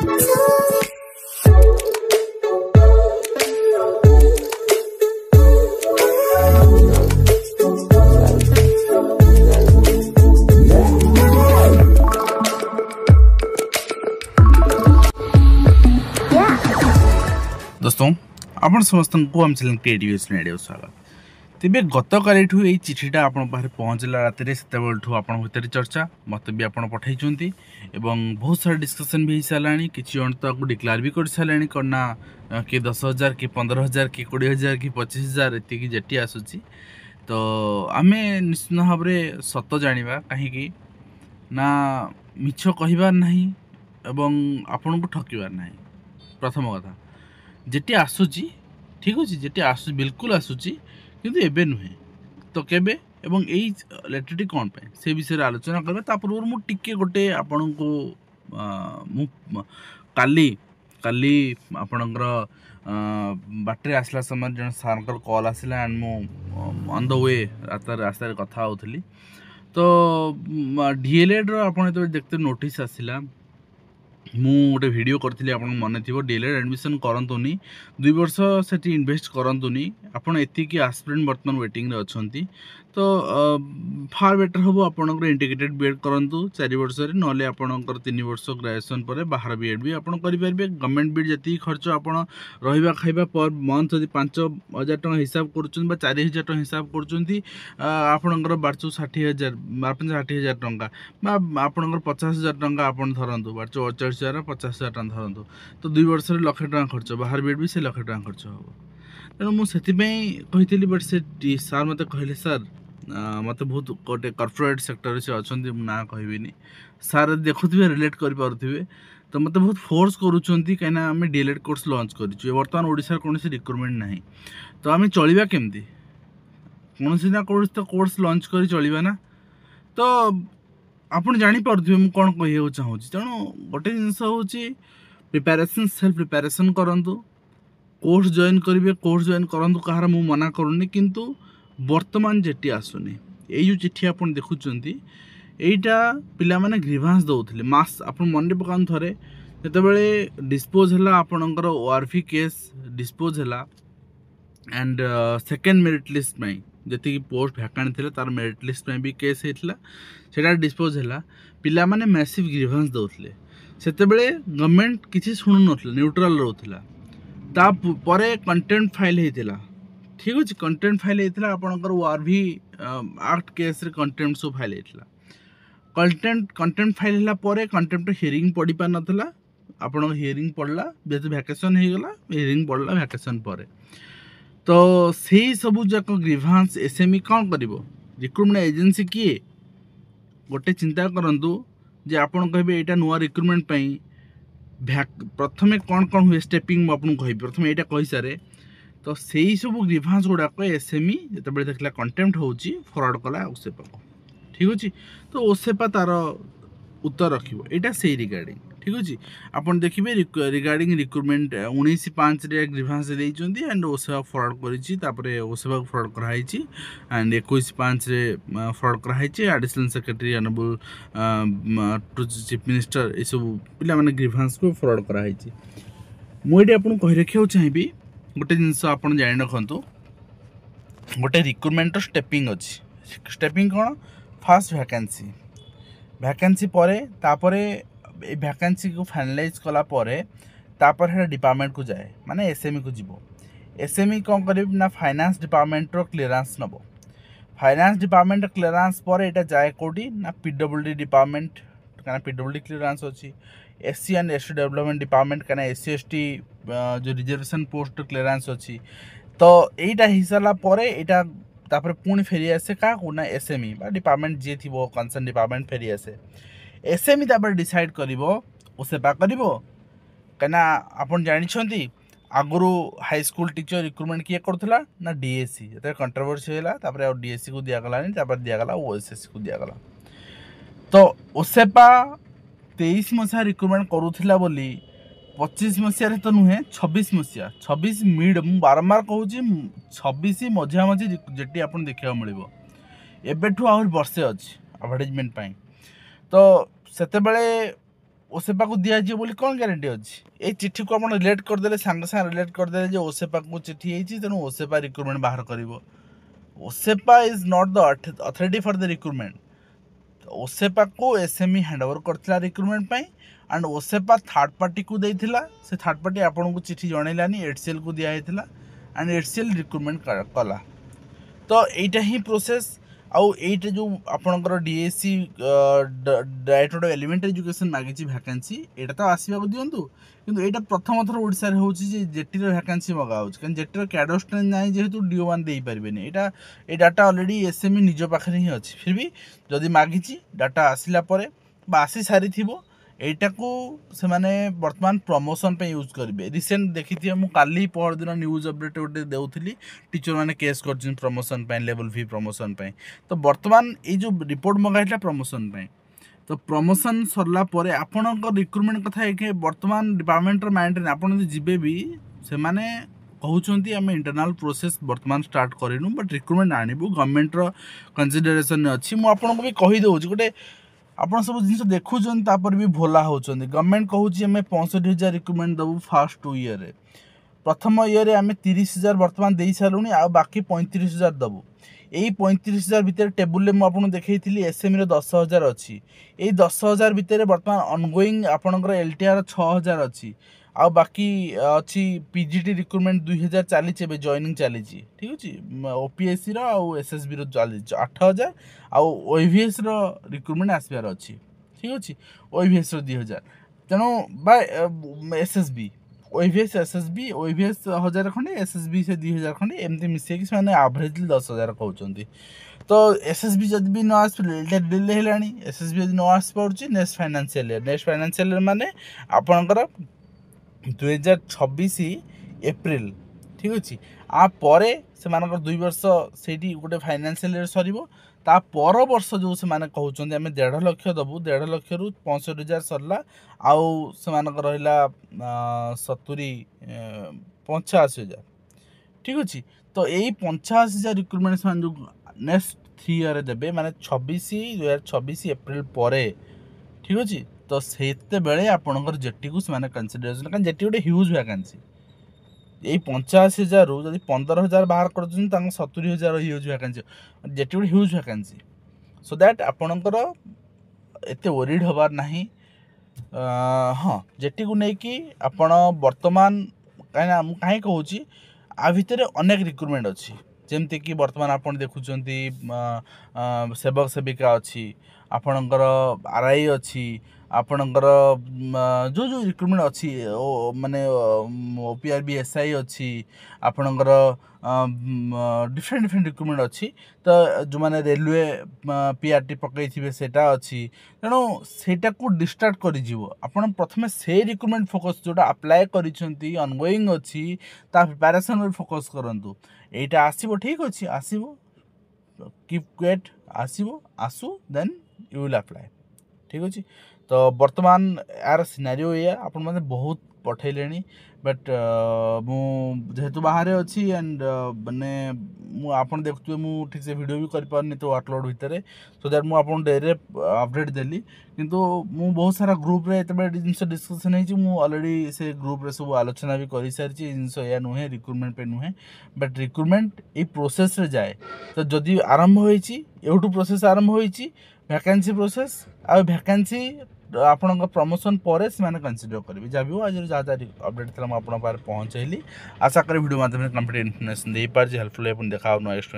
दोस्तों आपण समस्त को हम चैनल क्रिएटिव स्वागत। तेबे गत कालीठू ये चिठीटा आपण पाखे पहुँचला रात से आपण भितर चर्चा मत भी आप पठाई बहुत सारा डिस्कसन भी हो सारा किसी जन तो डिक्लेयर भी कर सारे करना किए 10,000 कि 15,000 कि 20,000 कि 25,000 ये जेटी आसूची। तो आम निश्चित भाव में सत जाना कहीं ना मिछ कहबार ना आपण को ठकबार ना। प्रथम कथा जेटी आसूची ठीक अच्छे जेटी आसू बिल्कुल आसूची किंतु एबे नुहे तो केबे एवं यही लेटरटी कौन पे से विषय आलोचना करबा। ता पूर्व मु टिके गोटे आपण को काली काली आपणकर बाटे आसला समय जन सारकर कॉल आसला एंड मु ऑन द वे रास्ता कथा होतली। तो डीएलएड रो आपण तो देखते नोटिस आसला मु गोटे वीडियो करती आप मन थी डीएलएड एडमिशन करतुनी 2 वर्ष से इन्वेस्ट करतुनी आपड़ एतिकी आस्पिरेंट बर्तमान वेटिंग रे अच्छी। तो फार बेटर हम आपंकर इंटीग्रेटेड बीएड करूँ 4 वर्ष ना आपंकर 3 वर्ष ग्रेजुएशन पर बाहर बीएड भी आप करेंगे। गवर्नमेंट बीएड जी खर्च आप रहा खाଇବା पर मंथ यदि 5,000 टका हिसाब कर 4,000 टका हिसाब कर बारचु 60,000 60,000 टका आपंकर 50,000 टका आप धरतु बारचु 48,000 50,000 टका धरतु। तो 2 वर्ष लक्ष टका खर्च बाहर बीएड भी से लक्ष टका खर्च हम। तेणु मुझे कही बट से सार मत कहले सर मत बहुत गोटे कॉर्पोरेट सेक्टर से अच्छा ना कहबी सार देखुवे रिलेट करें तो मत बहुत फोर्स करुँच कहीं आम डीएलएड कोर्स लॉन्च कर बर्तमान ओडिशा कौन रिक्रुटमेंट ना। तो आम चलवा केमती कौन ना कौन तो कोर्स लॉन्च कर चलवा ना। तो आपड़ जापे मुझे कौन कह चाहूँ तेणु गोटे जिनस हूँ प्रिपेरेसन सेल्फ प्रिपेरेसन करूँ कोर्स जॉइन करेंगे कोर्स जॉइन करूँ कहार मु मना करूनी किंतु वर्तमान जेटी आसुनी ये जो चिठी आप देखुं यहीटा पिला माने ग्रीभांस दौले मास आप मन पका थे जो डिस्पोज है आपणकर ओआरपी केस डिस्पोज है एंड सेकेंड मेरिट लिस्ट में जी पोस्ट भैकांट थे तार मेरिट लिस्ट में भी केस होता डिस्पोज है पिला माने मैसिव ग्रीभांस दौले से गवर्नमेंट किसी शुणु न न्यूट्राल रोला तापर कंटेम्प्ट फाइल होता ठीक अच्छे कंटेम्प्ट फाइल होता आपंकर ओआरपी एक्ट केस कंटेम्प्ट सब फाइल होता कंटेम्प्ट फाइल है कंटेम्प्ट हियरिंग पड़ पार नाला आप हियरिंग पड़ला जेहतु भैकेसन होगला हियरिंग पड़ला भैकेसन पर। तो से सबू जाक ग्रीभांस एसएमई कौन कर रिक्रुटमेंट एजेंसी किए गोटे चिंता करूँ जे आप कहे यहाँ नुआ रिक्रुटमेंट प्रथमे कौन कौन हुए स्टेपिंग मुझे कह प्रथम यहाँ कही सारे। तो से ही सब ग्रीभांस गुड़ाक एसएमई जो देखला कंटेम्प्ट हो फरवर्ड कला ओसेपा को ठीक अच्छे। तो ओसेपा तार उत्तर रखियो यहाँ से रिगार्डिंग ठीक अच्छे आप देखिए रिगार्डिंग रिक्रुटमेंट 19/5 ग्रीभांस देते एंड ओसेपा फरवर्ड कर ओसेपा को फरवर्ड कराई एंड 21/5 फरवर्ड कराई additional secretary honourable to chief minister ये सब पिला माने ग्रीभांस को फरवर्ड कराई। मुझे आपको कही रखा चाहिए गोटे जिनस आप जाणी रखु गोटे रिक्रुटमेंट स्टेपिंग अच्छी स्टेपिंग कौन फास्ट वैकेंसी वैकेंसी तापर वैकेंसी को फाइनालाइज कलापर डिपार्टमेंट को जाए माने एसएमई को जीव एसएमई कौन कर ना फाइनेंस डिपार्टमेंट क्लीयरेंस नब फाइनेंस डिपार्टमेंट क्लीयरेंस पर यहाँ जाए कौटी ना पीडब्ल्यूडी डिपार्टमेंट क्या पीडब्ल्यूडी क्लीयरेंस अच्छी SC and ST development department क्या एससी एसटी जो रिजर्वेशन पोस्ट क्लीयरेंस अच्छी। तो यहीटा हो सारापर यहाँ तापर पुणी फेरी आसे क्या ना एसएमई डिपार्टमेंट जी थी कंसर्न डिपार्टमेंट फेरी आसे एसएमई तापर डिसाइड कर ओसेपा कर कहीं आप जानते आगु हाई स्कूल टीचर रिक्रुटमेंट किए करूला ना डीएससी जो कंट्रोवर्सी है डीएससी को दिगला दिगला ओएसएससी को दिगला। तो ओसेपा 23 मसीहा रिक्रुटमेंट करूला बोली 25 मसीह तो नुहे 26 मसीहा 26 मिड मु बारंबार कहूँ 26 मझा मझी जेटी आप देखा मिले एबेठू आहरी वर्षे अच्छी एडवर्टाइजमेंट। तो से ओसेपा को दिया बोली कौन ग्यारंटी अच्छी ये चिट्ठी को आप रिलेट करदे सांगे सांगे रिलेट करदे जो ओसेपा को चिट्ठी होती तेणु ओसेपा रिक्रुटमेंट बाहर कर OSEPA is not the authority for the recruitment OSEPA को एसएमई हैंडओवर करथिला रिक्रुटमेंट पाई एंड ओसेपा थर्ड पार्टी को देइथिला से थर्ड पार्टी आपन को चिट्ठी जणैलानी एचसीएल को दिया हेतिला एंड एचसीएल रिक्रुटमेंट कला तो एटा ही प्रोसेस आउ एटा जो आपनकर DSC directorate of elementary education मागिची वैकेंसी एटा तो आसीबा को दियंतु किंतु एटा प्रथम थर ओडिसा रे होची जे जेटी रो वैकेंसी मगा होची कारण जेटी रो कैडर स्ट्रेंथ नाही जेहेतु डीओ1 देई परबेनी एटा ए डाटा ऑलरेडी एसएमई निजो पाखरे ही अछि फिर भी जदी मागिची डाटा आसिला परे बा आसी सारी थिबो एटा को से माने वर्तमान प्रमोशन पे यूज करेंगे रिसेंट देखी थी मुझे काली पर दिन न्यूज अपडेट गोटे देउथली टीचर माने केस कर प्रमोशन पे लेवल 3 प्रमोशन पे तो वर्तमान ये जो रिपोर्ट मंगाइला प्रमोशन पे तो प्रमोशन सरला परे आपनक रिक्रुटमेंट कथा है वर्तमान डिपार्टमेंट माइंड रे आपन जिबे भी से माने कहउछंती आमे इंटरनल प्रोसेस वर्तमान स्टार्ट करिनु बट रिक्रुटमेंट आनिबु गवर्नमेंट रो कंसीडरेशन अछि मु आपन को भी कहि दउछि गोटे आपन सब जिन देखुन तापर भी भोला होचंदी गवर्नमेंट कहूची हमें 65,000 रिक्रुटमेंट दबु फर्स्ट 2 ईयर रे प्रथम ईयर रे हमें 30,000 वर्तमान देई सारुनी आ बाकी 35,000 दबु एई 35,000 भीतर टेबुल रे म आपन देखैथिली एसएमई रे 10,000 अछि एई 10,000 भीतर वर्तमान ऑनगोइंग आपनकर एलटीआर 6,000 अछि आ बाकी अछि पीजीटी रिक्रुटमेंट 2000 चली छे जॉइनिंग चली छी ठीक अछि ओपीएससी रो आ एसएसबी रो चली 8,000 आ ओईवीएस रो रिक्रुटमेंट आसबार अछि ठीक अछि ओईवीएस रो 2,000 तेनो बाय एसएसबी ओईवीएस एसएसबी ओईवीएस 1000 खंडे एसएसबी से 2,000 खंडे एमती मिसे कि माने एवरेजली 10,000 कहउचंती तो एसएसबी जद भी न आस डिले हेलानी एसएसबी जद न आस पड़छि नेक्स्ट फाइनेंशियल ईयर माने आपनकर 2026 एप्रिल ठीक अच्छे आ परे से मानकर 2 वर्ष से गोटे फाइनेंशियल ईयर सरिबो ता पर वर्ष जो से माने कहउचंदी हमें 1.5 लाख दबु 1.5 लाख रु 65,000 सरला आउ से मानकर रहिला 70 85,000 ठीक अच्छे तो यही 85,000 रिक्रुटमेंट से जो नेक्स्ट 3 ईयर देबे माने 2026 एप्रिल परे ठीक अच्छे तो सेते बेले आपनकर जेटी को से कंसीडरेशन कारण जेटी गोटे ह्यूज वैकेंसी यही 85,000 रु जदि 15,000 बाहर कर 70,000 ह्यूज वैकेंसी जेटी गोटे ह्यूज वैकेंसी सो दैट आपनकर एते वरीड हबार नाही हाँ जेटी को लेकिन आपण वर्तमान कहीं कहीं कहूँ आ भितर अनेक रिक्रुटमेंट अच्छी जमती कि वर्तमान आपन देखुचंती सेवक सेविका अच्छी आपणकर आरआई अच्छी आपणकर जो जो रिक्रुटमेंट अच्छी माने ओपीआरबी एसआई अच्छी आपणकर डिफरेंट रिक्रुटमेंट अच्छी तो जो माने रेलवे पीआरटी पकई थे सेटा अच्छी तेणु सेटा को डिस्ट्राक्ट कर आपन प्रथमे से रिक्रुटमेंट फोकस जोटा अप्लाई करिसेंती ऑनगोइंग अच्छी ता प्रिपरेशन रे फोकस करंतु एटा आसीबो ठीक अच्छी आसीबो कीप क्वेट आसीबो आसु देन यू विल अप्लाई ठीक अच्छे तो वर्तमान यार सिनारियो ये आपण माने बहुत पठेलेनी बट जेहेतु बाहर अच्छी एंड माने आपन देखुए मु ठीक से वीडियो भी कर पारनी तो अपलोड भितर सो दैट मु आपन डेरे अपडेट देली किंतु मु बहुत सारा ग्रुप रे एतबे जिंस डिस्कशन है मु ऑलरेडी से ग्रुप रे सब आलोचना भी करि सारी जिंस या नुहे रिक्रुटमेंट पे नुहे बट रिक्रुटमेंट ए प्रोसेस रे जाए तो जदि आरंभ होईची एउटू प्रोसेस आरंभ होईची वैकेंसी प्रोसेस आ वैकेंसी आपन प्रमोशन पर से कंसीडर करेंगे जहाँ भी आज जहाँ जहाँ अपडेट था मुझे आप पहुँचेली आशा करी वीडियो माध्यम कंप्लीट इन्फॉर्मेशन दे पारे हेल्पफुल देखा नेक्स्ट